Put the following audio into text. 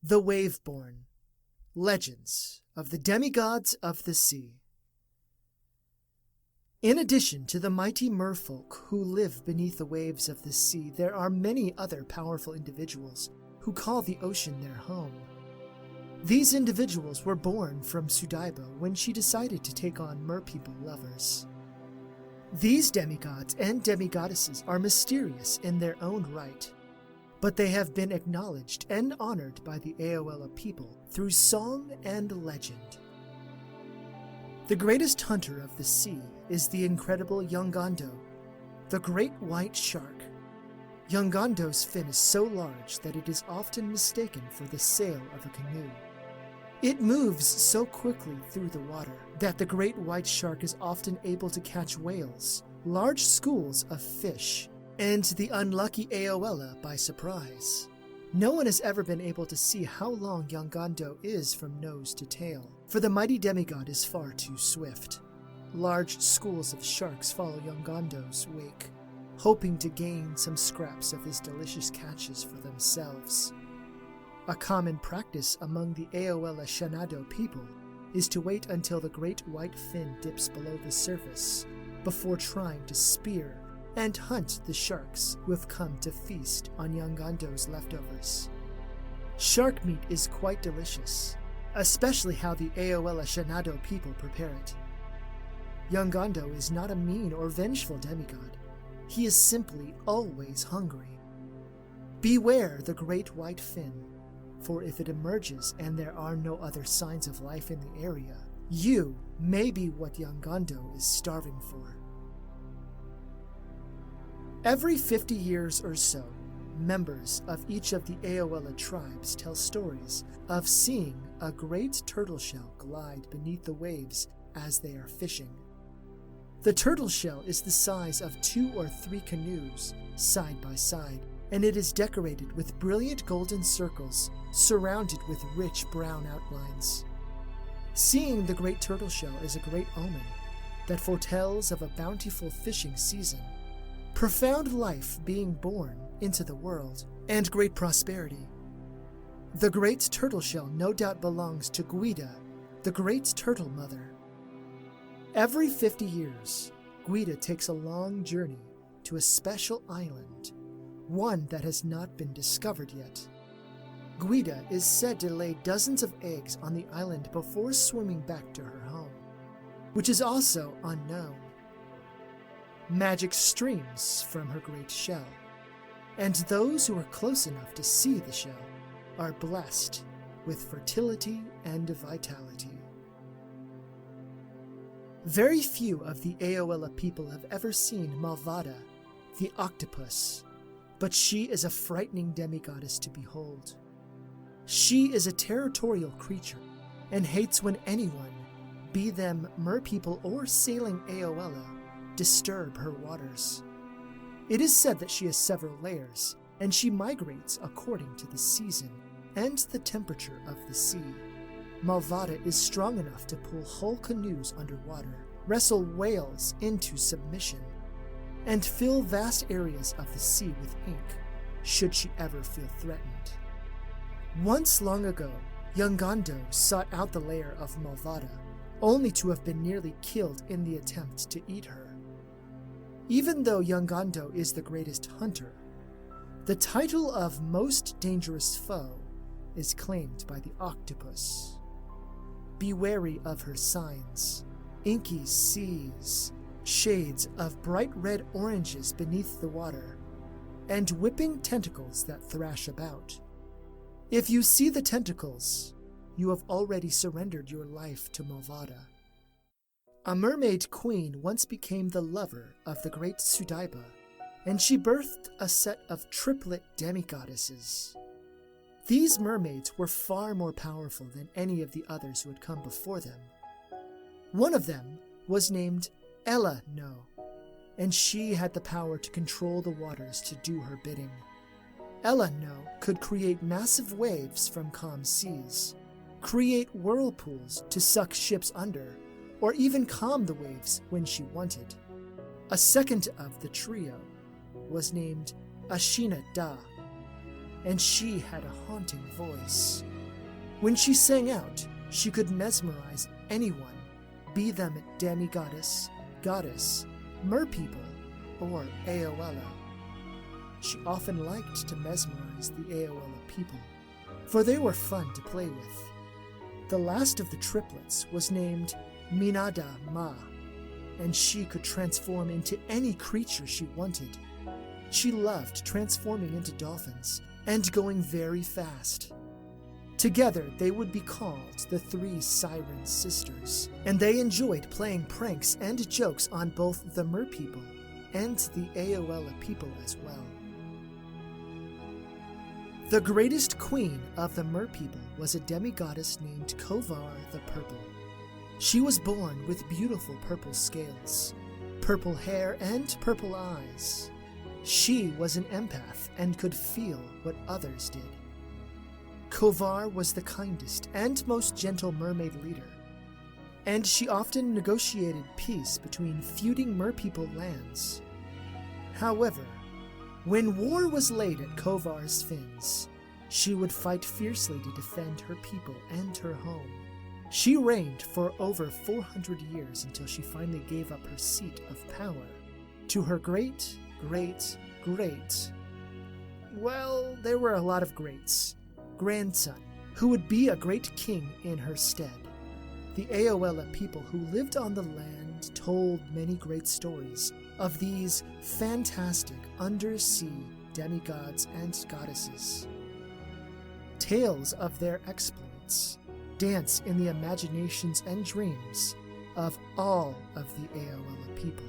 The Waveborn, Legends of the Demigods of the Sea. In addition to the mighty merfolk who live beneath the waves of the sea, there are many other powerful individuals who call the ocean their home. These individuals were born from Sudaiba when she decided to take on merpeople lovers. These demigods and demigoddesses are mysterious in their own right, but they have been acknowledged and honored by the Aoela people through song and legend. The greatest hunter of the sea is the incredible Yongando, the great white shark. Yongando's fin is so large that it is often mistaken for the sail of a canoe. It moves so quickly through the water that the great white shark is often able to catch whales, large schools of fish, and the unlucky Aoela by surprise. No one has ever been able to see how long Yongando is from nose to tail, for the mighty demigod is far too swift. Large schools of sharks follow Yongando's wake, hoping to gain some scraps of his delicious catches for themselves. A common practice among the Aoela Shanado people is to wait until the great white fin dips below the surface before trying to spear and hunt the sharks who have come to feast on Yongando's leftovers. Shark meat is quite delicious, especially how the Aoela Shanado people prepare it. Yongando is not a mean or vengeful demigod. He is simply always hungry. Beware the great white fin, for if it emerges and there are no other signs of life in the area, you may be what Yongando is starving for. Every 50 years or so, members of each of the Aoela tribes tell stories of seeing a great turtle shell glide beneath the waves as they are fishing. The turtle shell is the size of 2 or 3 canoes side by side, and it is decorated with brilliant golden circles surrounded with rich brown outlines. Seeing the great turtle shell is a great omen that foretells of a bountiful fishing season, profound life being born into the world, and great prosperity. The great turtle shell no doubt belongs to Guida, the great turtle mother. Every 50 years, Guida takes a long journey to a special island, one that has not been discovered yet. Guida is said to lay dozens of eggs on the island before swimming back to her home, which is also unknown. Magic streams from her great shell, and those who are close enough to see the shell are blessed with fertility and vitality. Very few of the Aoela people have ever seen Malvada, the octopus, but she is a frightening demigoddess to behold. She is a territorial creature and hates when anyone, be them merpeople or sailing Aoela, disturb her waters. It is said that she has several layers, and she migrates according to the season and the temperature of the sea. Malvada is strong enough to pull whole canoes underwater, wrestle whales into submission, and fill vast areas of the sea with ink, should she ever feel threatened. Once long ago, Yongando sought out the lair of Malvada, only to have been nearly killed in the attempt to eat her. Even though Yongando is the greatest hunter, the title of most dangerous foe is claimed by the octopus. Be wary of her signs, inky seas, shades of bright red oranges beneath the water, and whipping tentacles that thrash about. If you see the tentacles, you have already surrendered your life to Malvada. A mermaid queen once became the lover of the great Sudaiba, and she birthed a set of triplet demigoddesses. These mermaids were far more powerful than any of the others who had come before them. One of them was named Ella No, and she had the power to control the waters to do her bidding. Ella No could create massive waves from calm seas, create whirlpools to suck ships under, or even calm the waves when she wanted. A second of the trio was named Ashina Da, and she had a haunting voice. When she sang out, she could mesmerize anyone, be them demigoddess, goddess, merpeople, or Aoela. She often liked to mesmerize the Aoela people, for they were fun to play with. The last of the triplets was named Minada Ma, and she could transform into any creature she wanted. She loved transforming into dolphins and going very fast. Together, they would be called the Three Siren Sisters, and they enjoyed playing pranks and jokes on both the merpeople and the Aoela people as well. The greatest queen of the merpeople was a demigoddess named Kovar the Purple. She was born with beautiful purple scales, purple hair, and purple eyes. She was an empath and could feel what others did. Kovar was the kindest and most gentle mermaid leader, and she often negotiated peace between feuding merpeople lands. However, when war was laid at Kovar's fins, she would fight fiercely to defend her people and her home. She reigned for over 400 years until she finally gave up her seat of power to her well, there were a lot of greats, grandson, who would be a great king in her stead. The Aoela people who lived on the land told many great stories of these fantastic undersea demigods and goddesses. Tales of their exploits dance in the imaginations and dreams of all of the Aoela people.